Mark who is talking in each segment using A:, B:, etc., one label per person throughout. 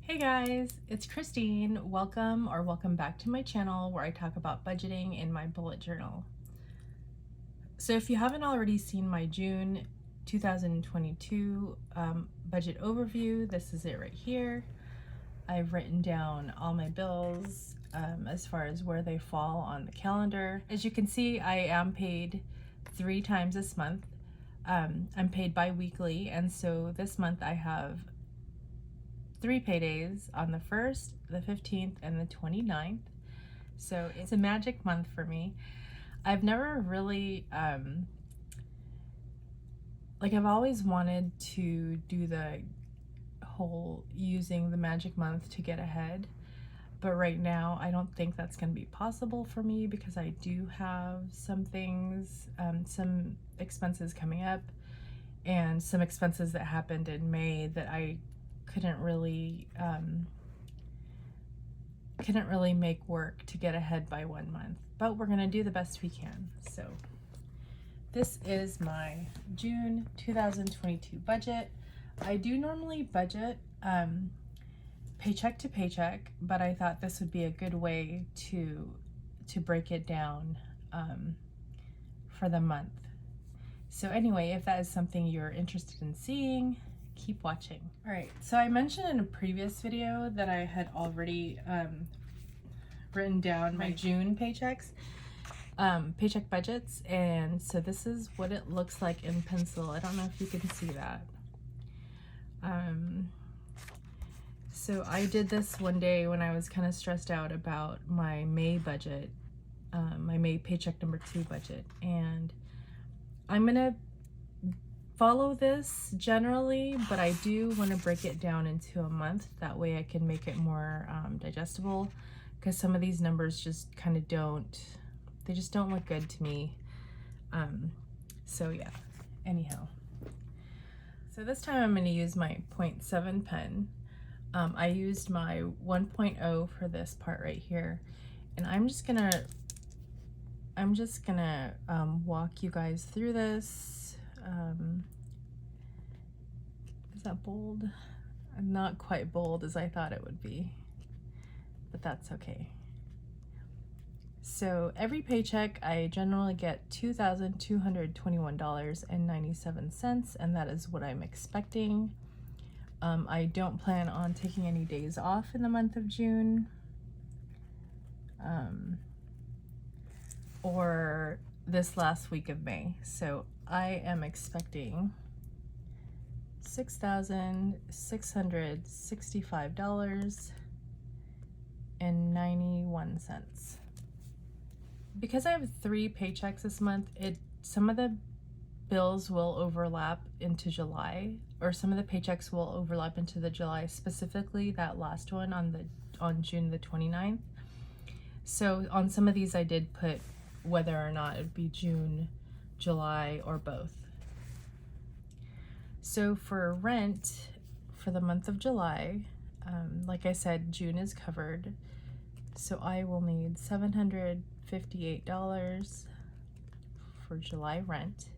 A: Hey guys, it's Kristine. Welcome back to my channel where I talk about budgeting in my bullet journal. So if you haven't already seen my June 2022 budget overview, this is it right here. I've written down all my bills as far as where they fall on the calendar. As you can see, I am paid 3 times this month. I'm paid bi-weekly, and so this month I have 3 paydays on the 1st, the 15th, and the 29th. So it's a magic month for me. I've never really, I've always wanted to do the whole using the magic month to get ahead. But right now, I don't think that's going to be possible for me because I do have some things, some expenses coming up, and some expenses that happened in May that I couldn't really make work to get ahead by 1 month, but we're gonna do the best we can. So this is my June 2022 budget. I do normally budget paycheck to paycheck, but I thought this would be a good way to break it down for the month. So anyway, if that is something you're interested in seeing, keep watching. All right, so I mentioned in a previous video that I had already written down my June paychecks, paycheck budgets, and so this is what it looks like in pencil. I don't know if you can see that. So I did this one day when I was kind of stressed out about my May budget, my May paycheck number 2 budget, and I'm gonna follow this generally, but I do want to break it down into a month. That way I can make it more digestible, because some of these numbers just kind of don't look good to me. So yeah, anyhow. So this time I'm going to use my 0.7 pen. I used my 1.0 for this part right here, and I'm just gonna walk you guys through this. Is that bold? Not quite bold as I thought it would be, but that's okay. So every paycheck, I generally get $2,221.97, and that is what I'm expecting. I don't plan on taking any days off in the month of June, or this last week of May. So I am expecting $6,665.91. Because I have 3 paychecks this month, some of the bills will overlap into July, or some of the paychecks will overlap into the July, specifically that last one on June the 29th. So on some of these I did put whether or not it would be June, July, or both. So for rent for the month of July, like I said, June is covered, so I will need $758 for July rent.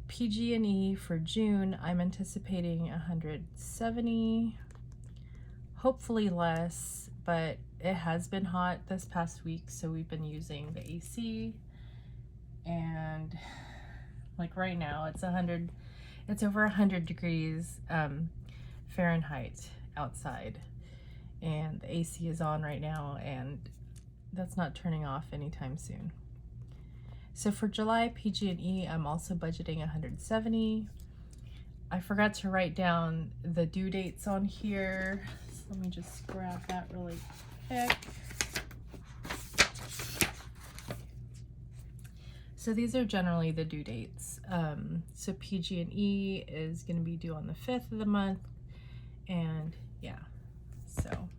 A: PG&E for June, I'm anticipating $170, hopefully less, but it has been hot this past week, so we've been using the AC, and like right now it's over 100 degrees Fahrenheit outside, and the AC is on right now, and that's not turning off anytime soon. So for July PG&E, I'm also budgeting $170. I forgot to write down the due dates on here, so let me just grab that really quick. So these are generally the due dates. So PG&E is going to be due on the 5th of the month, and yeah, so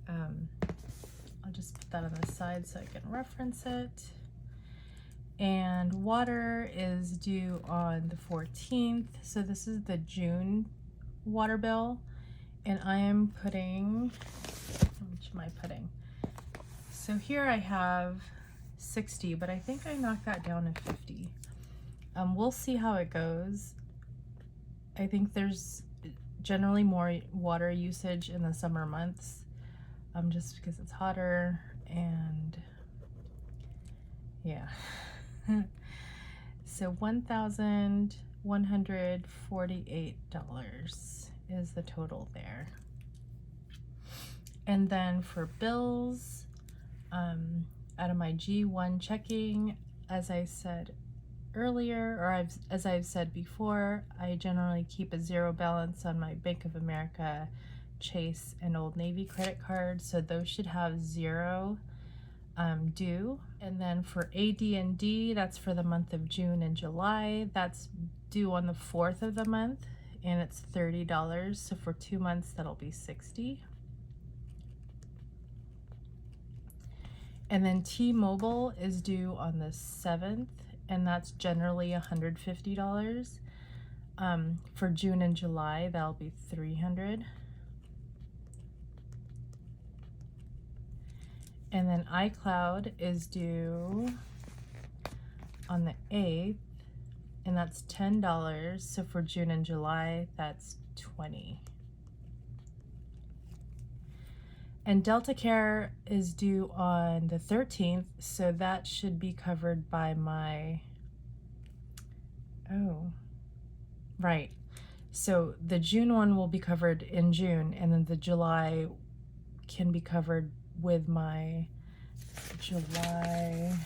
A: I'll just put that on the side so I can reference it. And water is due on the 14th, so this is the June water bill, and I am putting, how much am I putting? So here I have 60, but I think I knocked that down to 50. We'll see how it goes. I think generally more water usage in the summer months, just because it's hotter, and yeah. So $1,148 is the total there. And then for bills, out of my G1 checking, as I said earlier, or as I've said before, I generally keep a zero balance on my Bank of America, Chase, and Old Navy credit cards, so those should have zero due. And then for AD&D, that's for the month of June and July. That's due on the 4th of the month, and it's $30. So for 2 months, that'll be $60. And then T-Mobile is due on the 7th, and that's generally $150. For June and July, that'll be $300. And then iCloud is due on the 8th, and that's $10. So for June and July, that's $20. And Delta Care is due on the 13th, so that should be covered by my, oh, right. So the June one will be covered in June, and then the July can be covered with my July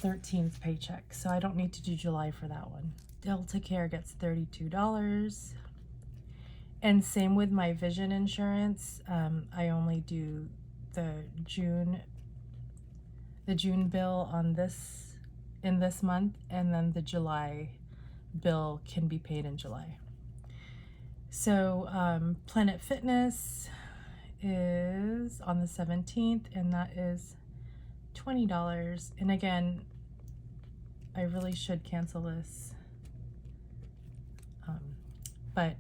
A: 13th paycheck. So I don't need to do July for that one. Delta Care gets $32. And same with my vision insurance. I only do the June bill on in this month, and then the July bill can be paid in July. So Planet Fitness is on the 17th, and that is $20. And again, I really should cancel this, but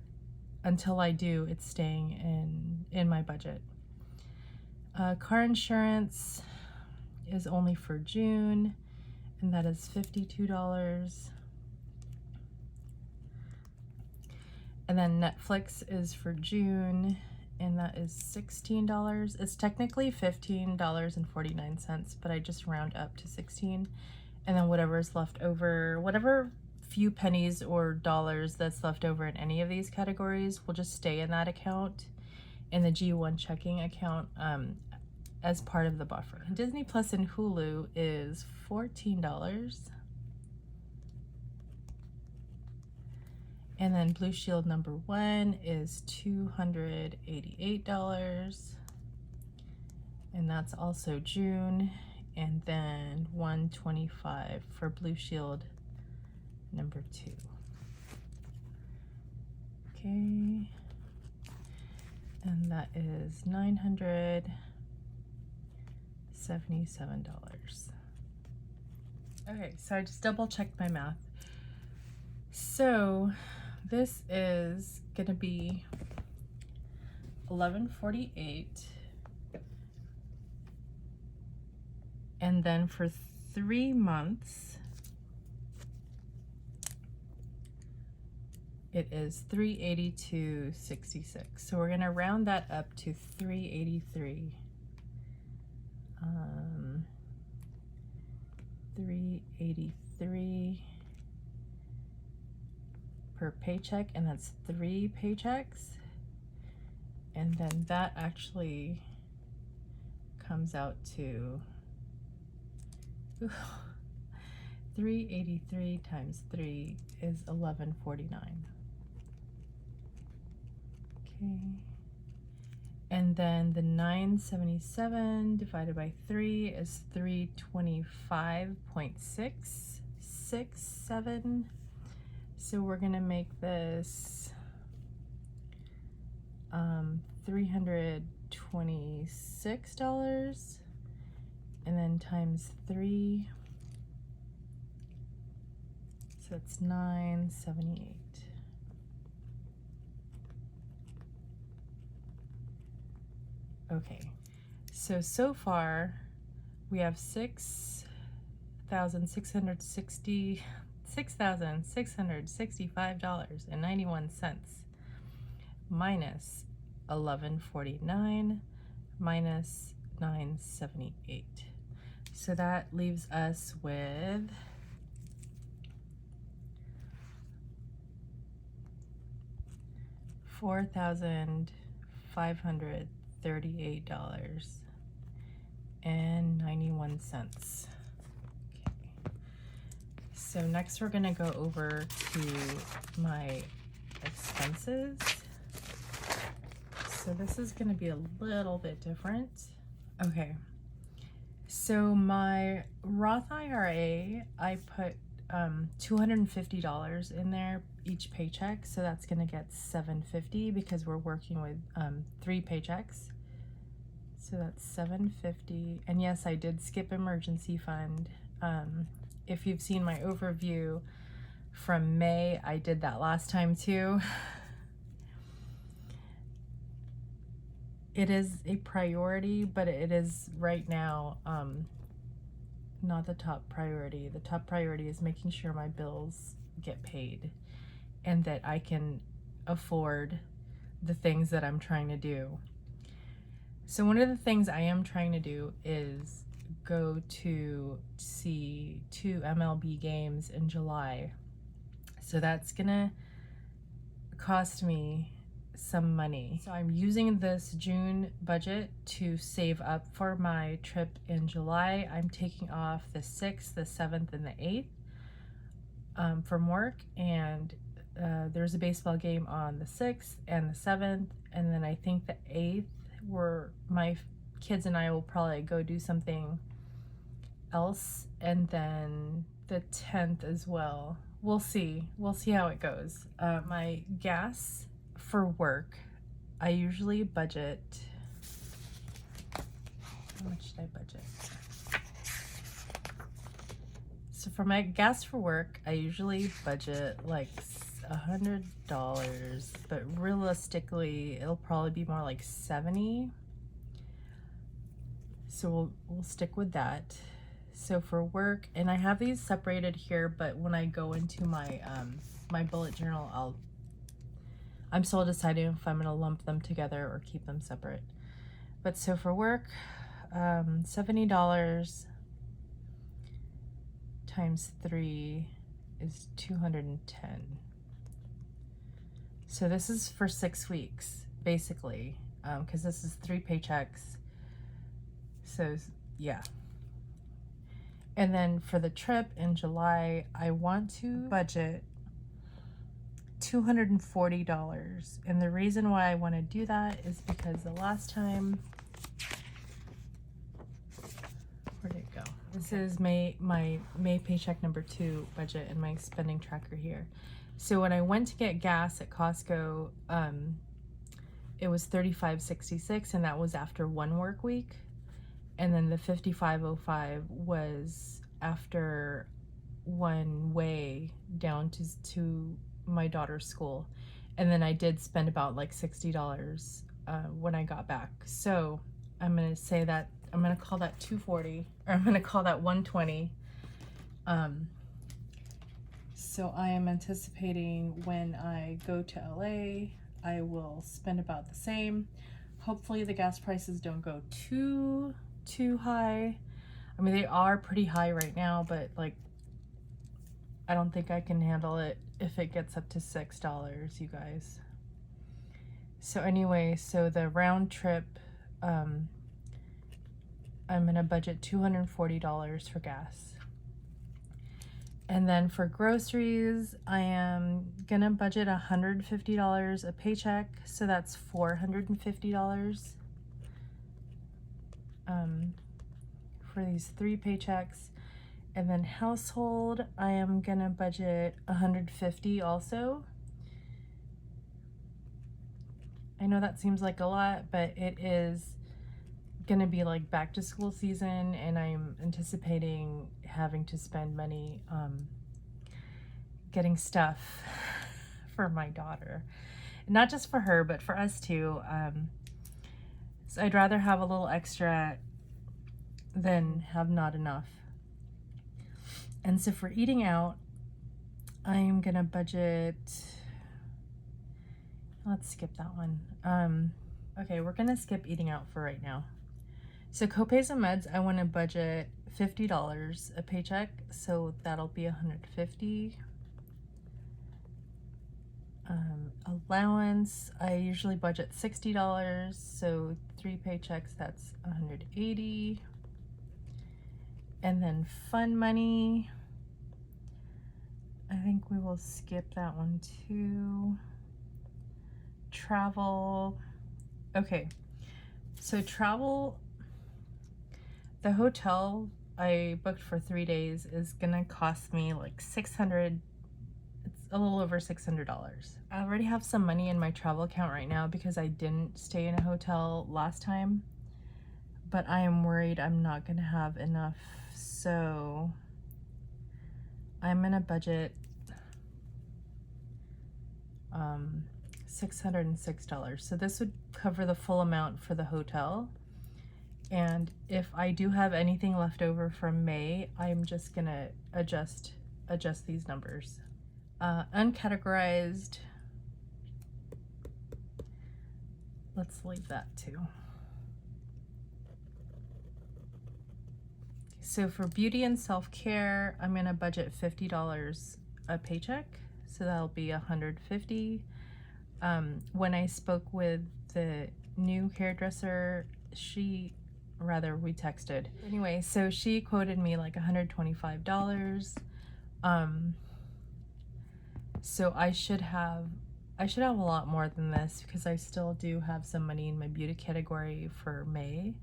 A: until I do, it's staying in my budget. Car insurance is only for June, and that is $52. And then Netflix is for June, and that is $16. It's technically $15.49, but I just round up to 16. And then whatever's left over, whatever few pennies or dollars that's left over in any of these categories will just stay in that account, in the G1 checking account, as part of the buffer. Disney Plus and Hulu is $14. And then Blue Shield #1 is $288. And that's also June. And then $125 for Blue Shield #2. Okay. And that is $977. Okay, so I just double checked my math. So this is gonna be $1148, and then for 3 months it is $382.66. So we're gonna round that up to $383. $383 per paycheck, and that's 3 paychecks. And then that actually comes out to 383 times 3 is 1149. Okay. And then the 977 divided by 3 is 325.667. So we're gonna make this $326, and then times 3, so it's $978. Okay, so far we have $6,660 $6,665.91 minus $11.49 minus $9.78. So that leaves us with $4,538.91. Okay. So next we're gonna go over to my expenses. So this is gonna be a little bit different. Okay. So my Roth IRA, I put $250 in there each paycheck, so that's gonna get $750 because we're working with 3 paychecks. So that's $750, and yes, I did skip emergency fund. If you've seen my overview from May, I did that last time too. It is a priority, but it is right now not the top priority. The top priority is making sure my bills get paid and that I can afford the things that I'm trying to do. So one of the things I am trying to do is go to see 2 MLB games in July. So that's gonna cost me some money. So I'm using this June budget to save up for my trip in July. I'm taking off the 6th, the 7th, and the 8th from work, and there's a baseball game on the 6th and the 7th, and then I think the 8th where my kids and I will probably go do something else, and then the 10th as well. We'll see how it goes. My gas for work, I usually budget, how much did I budget? So for my gas for work, I usually budget like $100, but realistically it'll probably be more like $70. So we'll stick with that. So for work, and I have these separated here, but when I go into my my bullet journal, I'm still deciding if I'm gonna lump them together or keep them separate. But so for work, $70 times 3 is 210. So this is for 6 weeks, basically, because this is 3 paychecks. So yeah. And then for the trip in July, I want to budget $240. And the reason why I want to do that is because the last time, where'd it go? This is my May paycheck number 2 budget and my spending tracker here. So when I went to get gas at Costco, it was $35.66, and that was after 1 work week. And then the $55.05 was after 1 way down to my daughter's school. And then I did spend about like $60 when I got back. So I'm gonna say that, I'm gonna call that 240, or I'm gonna call that 120. So I am anticipating when I go to LA, I will spend about the same. Hopefully the gas prices don't go too high. I mean, they are pretty high right now, but like, I don't think I can handle it if it gets up to $6, you guys. So anyway, so the round trip, I'm gonna budget $240 for gas. And then for groceries, I am gonna budget $150 a paycheck, so that's $450. For these 3 paychecks. And then household, I am gonna budget $150 also. I know that seems like a lot, but it is gonna be like back to school season, and I'm anticipating having to spend money getting stuff for my daughter. Not just for her, but for us too. So I'd rather have a little extra than have not enough. And so for eating out, I'm gonna budget, let's skip that one. Okay, we're gonna skip eating out for right now. So copays and meds, I want to budget $50 a paycheck, so that'll be $150. Allowance, I usually budget $60, so 3 paychecks, that's $180. And then fund money, I think we will skip that one too. Travel, okay, so travel, the hotel I booked for 3 days is gonna cost me like $600. It's a little over $600. I already have some money in my travel account right now because I didn't stay in a hotel last time, but I am worried I'm not gonna have enough, so I'm gonna budget $606. So this would cover the full amount for the hotel. And if I do have anything left over from May, I'm just gonna adjust these numbers. Uncategorized, let's leave that too. So for beauty and self-care, I'm gonna budget $50 a paycheck, so that'll be $150. When I spoke with the new hairdresser, we texted. Anyway, so she quoted me like $125. So I should have a lot more than this because I still do have some money in my beauty category for May.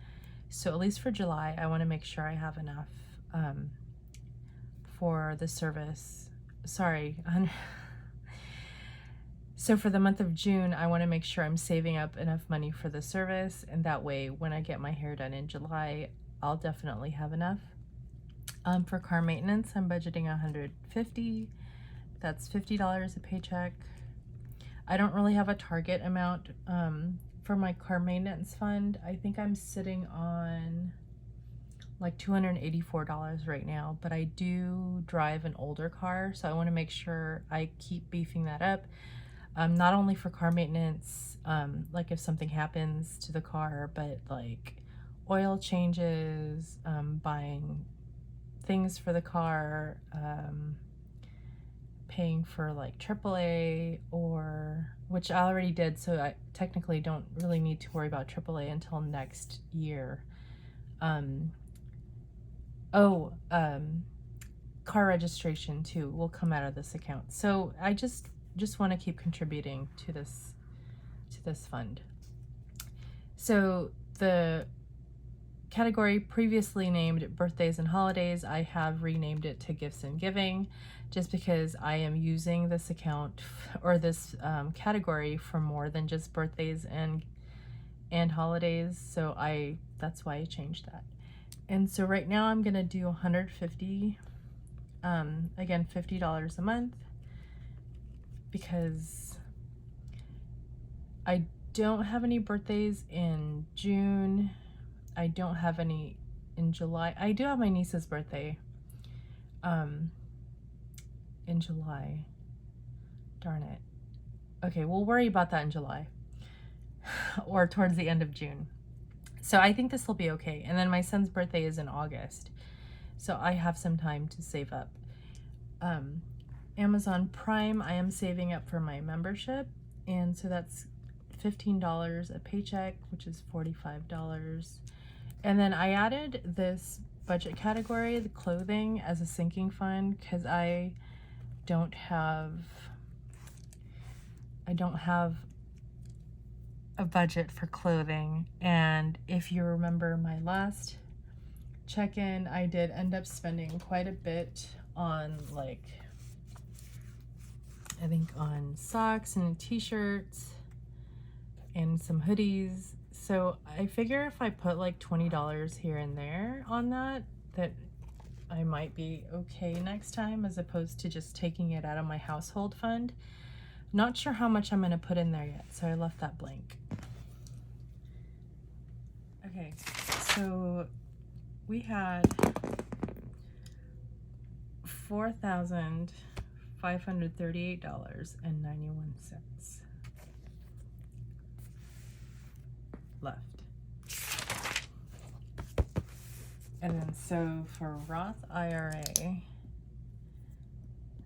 A: So at least for July, I want to make sure I have enough for the service. Sorry. So for the month of June, I want to make sure I'm saving up enough money for the service, and that way when I get my hair done in July, I'll definitely have enough. For car maintenance, I'm budgeting $150. That's $50 a paycheck. I don't really have a target amount for my car maintenance fund. I think I'm sitting on like $284 right now, but I do drive an older car, so I want to make sure I keep beefing that up. Not only for car maintenance, like if something happens to the car, but like oil changes, buying things for the car, paying for like AAA, which I already did, so I technically don't really need to worry about AAA until next year. Car registration too will come out of this account. So I just want to keep contributing to this fund. So the category previously named birthdays and holidays, I have renamed it to gifts and giving, just because I am using this account or this category for more than just birthdays and holidays. So that's why I changed that. And so right now I'm gonna do $150. Again, $50 a month, because I don't have any birthdays in June. I don't have any in July. I do have my niece's birthday in July. Darn it. Okay, we'll worry about that in July or towards the end of June. So I think this will be okay. And then my son's birthday is in August, so I have some time to save up. Amazon Prime, I am saving up for my membership, and so that's $15 a paycheck, which is $45. And then I added this budget category, the clothing, as a sinking fund, because I don't have a budget for clothing. And if you remember my last check-in, I did end up spending quite a bit on, like, I think on socks and t-shirts and some hoodies. So I figure if I put like $20 here and there on that I might be okay next time, as opposed to just taking it out of my household fund. Not sure how much I'm going to put in there yet, so I left that blank. Okay, so we had $4,500 $538.91 left. And then so for Roth IRA,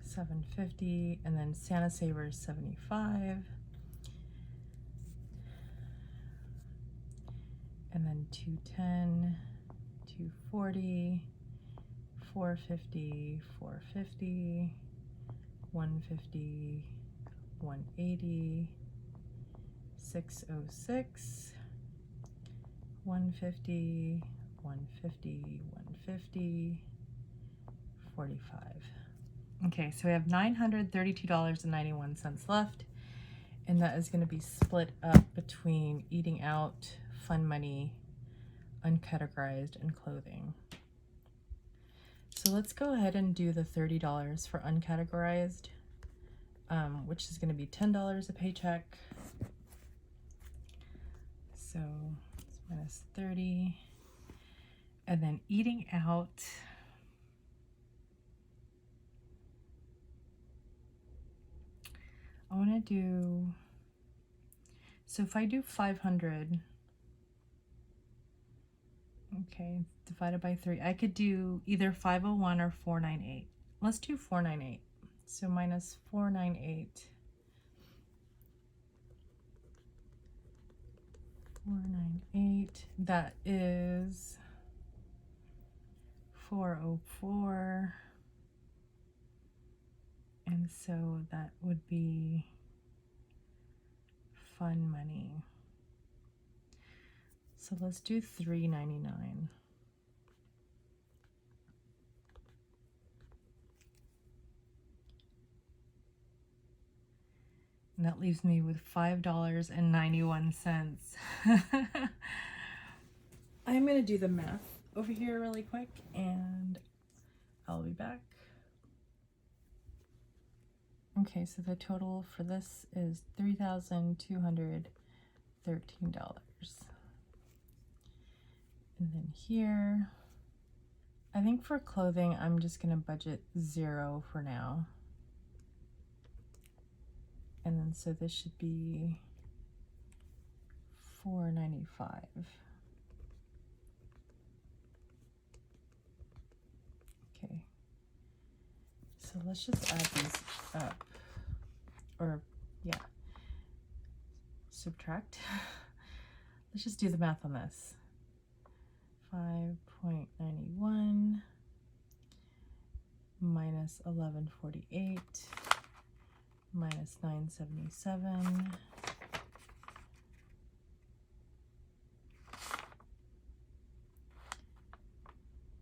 A: $750, and then Santa Savers $75, and then $210, $240, $450, $450, $150, $180, $606, $150, $150, $150, $45. Okay, so we have $932.91 left, and that is going to be split up between eating out, fun money, uncategorized, and clothing. So let's go ahead and do the $30 for uncategorized, which is going to be $10 a paycheck. So it's minus 30. And then eating out, I want to do, so if I do 500, okay, divided by 3, I could do either 501 or 498. Let's do 498. So minus 498. 498, that is 404. And so that would be fun money. So let's do $399. And that leaves me with $5.91. I'm going to do the math over here really quick and I'll be back. Okay, so the total for this is $3,213. And then here, I think for clothing, I'm just going to budget 0 for now. And then so this should be $495. Okay. So let's just add these up. Or, yeah. Subtract. Let's just do the math on this. 5.91 minus 1148 minus 977 .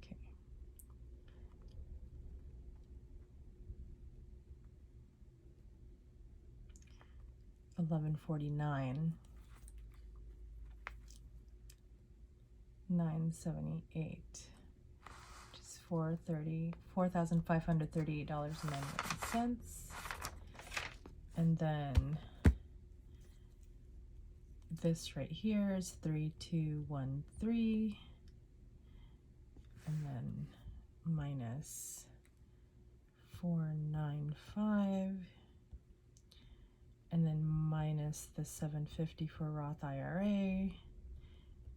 A: Okay. 1149 978, which is $4,538.91. And then this right here is 3213, and then minus 495, and then minus the 750 for Roth IRA,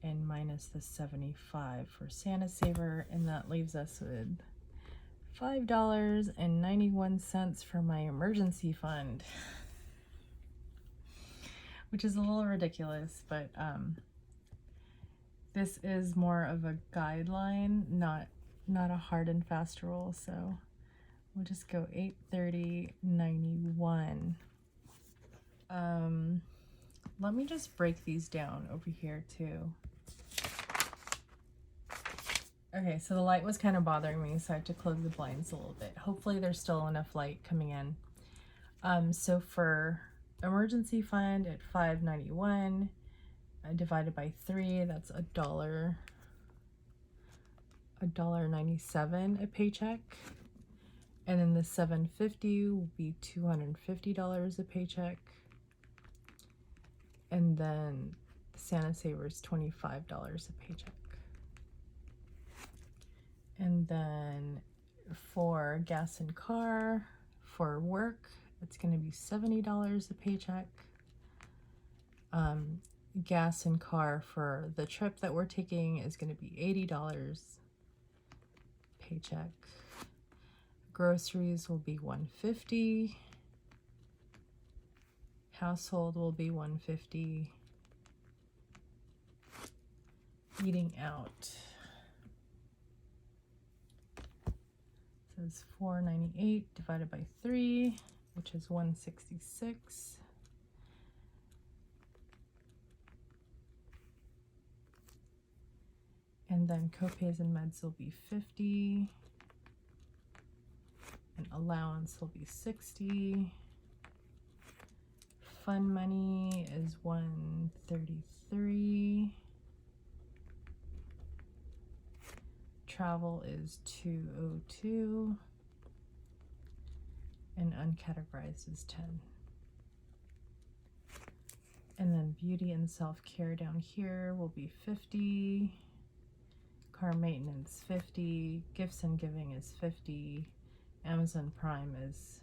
A: and minus the 75 for Santa Saver, and that leaves us with $5.91 for my emergency fund, which is a little ridiculous, but this is more of a guideline, not a hard and fast rule. So we'll just go 830.91. Let me just break these down over here too. Okay, so the light was kind of bothering me, so I had to close the blinds a little bit. Hopefully there's still enough light coming in. So for emergency fund at $5.91, divided by 3, that's $1.97 a paycheck. And then the 750 will be $250 a paycheck. And then Santa Saver's $25 a paycheck. And then for gas and car, for work, it's going to be $70 a paycheck. Gas and car for the trip that we're taking is going to be $80 paycheck. Groceries will be $150. Household will be $150. Eating out says $4.98 divided by 3, which is $166. And then copays and meds will be $50. And allowance will be $60. Fund money is $133. Travel is $202. And uncategorized is $10. And then beauty and self-care down here will be $50. Car maintenance $50. Gifts and giving is $50. Amazon Prime is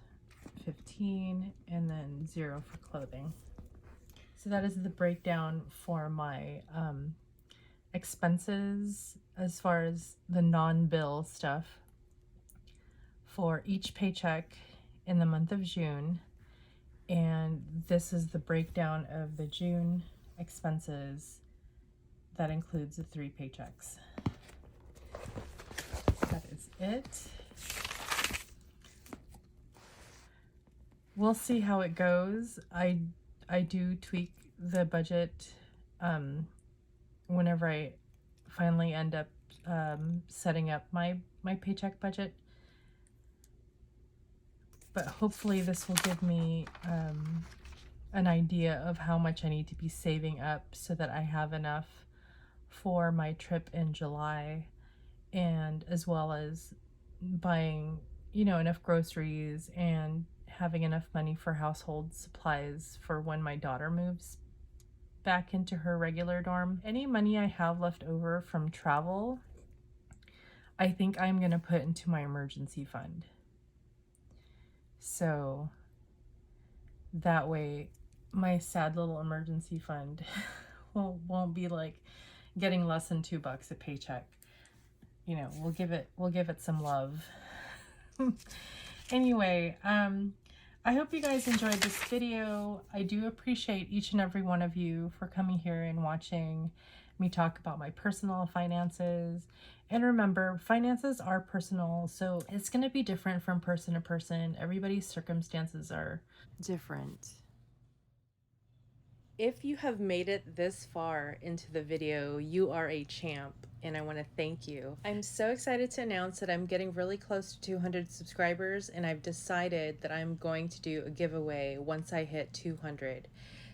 A: $15, and then $0 for clothing. So that is the breakdown for my expenses as far as the non-bill stuff for each paycheck in the month of June. And this is the breakdown of the June expenses that includes the 3 paychecks. That is it. We'll see how it goes. I do tweak the budget whenever I finally end up setting up my paycheck budget. But hopefully this will give me an idea of how much I need to be saving up so that I have enough for my trip in July, and as well as buying, you know, enough groceries and having enough money for household supplies for when my daughter moves back into her regular dorm. Any money I have left over from travel, I think I'm going to put into my emergency fund. So that way my sad little emergency fund won't be like getting less than $2 a paycheck. You know, we'll give it some love. Anyway, I hope you guys enjoyed this video. I do appreciate each and every one of you for coming here and watching me talk about my personal finances. And remember, finances are personal, so it's going to be different from person to person. Everybody's circumstances are different. If you have made it this far into the video, you are a champ, and I want to thank you. I'm so excited to announce that I'm getting really close to 200 subscribers, and I've decided that I'm going to do a giveaway once I hit 200.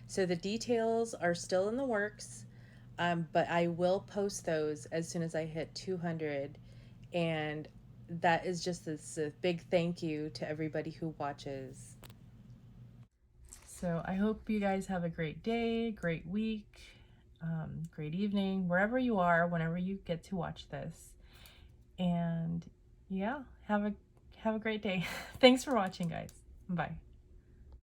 A: So the details are still in the works, but I will post those as soon as I hit 200, and that is just a big thank you to everybody who watches. So I hope you guys have a great day, great week, great evening, wherever you are, whenever you get to watch this. And yeah, have a great day. Thanks for watching, guys. Bye.